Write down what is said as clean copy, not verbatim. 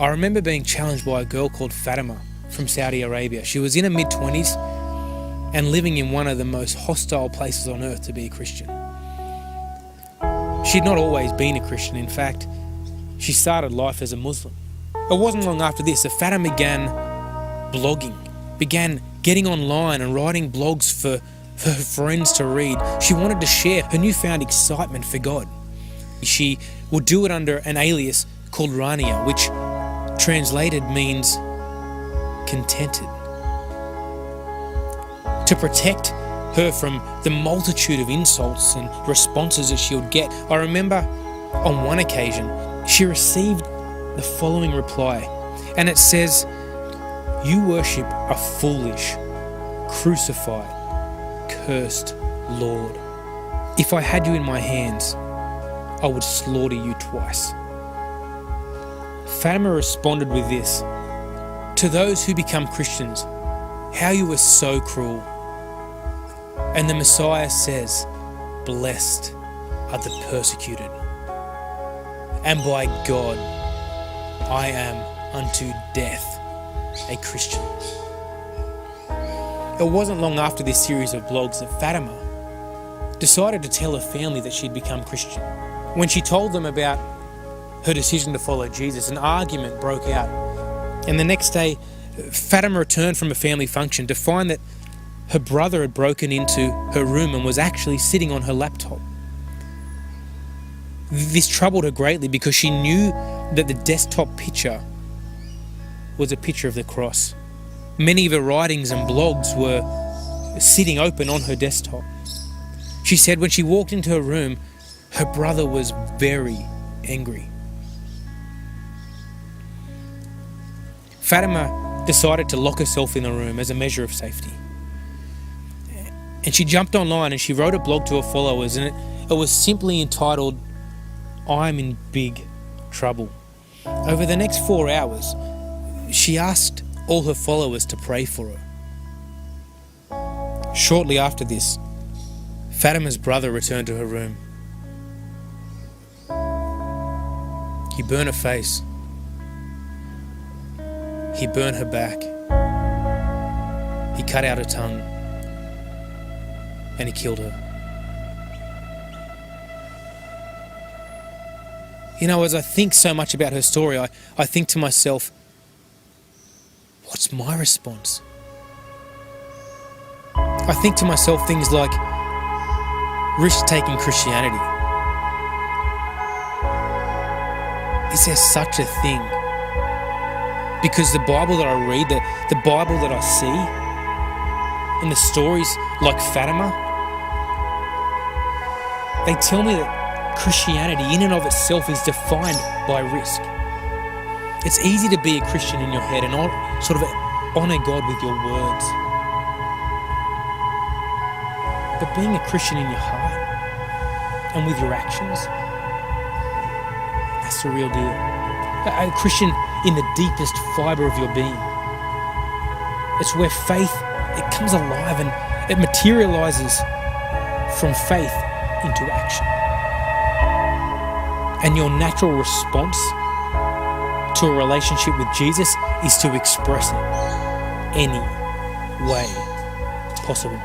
I remember being challenged by a girl called Fatima from Saudi Arabia. She was in her mid-20s and living in one of the most hostile places on earth to be a Christian. She'd not always been a Christian. In fact, she started life as a Muslim. It wasn't long after this that Fatima began blogging, began getting online and writing blogs for her friends to read. She wanted to share her newfound excitement for God. She would do it under an alias called Rania, which translated means contented. To protect her from the multitude of insults and responses that she would get, I remember on one occasion she received the following reply, and it says, "You worship a foolish, crucified, cursed Lord. If I had you in my hands, I would slaughter you twice." Fatima responded with this: "To those who become Christians, how you are so cruel." And the Messiah says, "Blessed are the persecuted. And by God, I am unto death a Christian." It wasn't long after this series of blogs that Fatima decided to tell her family that she'd become Christian. When she told them about her decision to follow Jesus, an argument broke out. And the next day, Fatima returned from a family function to find that her brother had broken into her room and was actually sitting on her laptop. This troubled her greatly because she knew that the desktop picture was a picture of the cross. Many of her writings and blogs were sitting open on her desktop. She said when she walked into her room, her brother was very angry. Fatima decided to lock herself in the room as a measure of safety. And she jumped online and she wrote a blog to her followers, and it was simply entitled, "I'm in big trouble." Over the next 4 hours, she asked all her followers to pray for her. Shortly after this, Fatima's brother returned to her room. He burned her face. He burned her back. He cut out her tongue. And he killed her. You know, as I think so much about her story, I think to myself, what's my response? I think to myself things like risk-taking Christianity. Is there such a thing? Because the Bible that I read, the Bible that I see, and the stories like Fatima, they tell me that Christianity in and of itself is defined by risk. It's easy to be a Christian in your head and sort of honour God with your words. But being a Christian in your heart and with your actions, that's the real deal. A Christian in the deepest fibre of your being. It's where faith, it comes alive and it materialises from faith into action. And your natural response to a relationship with Jesus is to express it any way possible.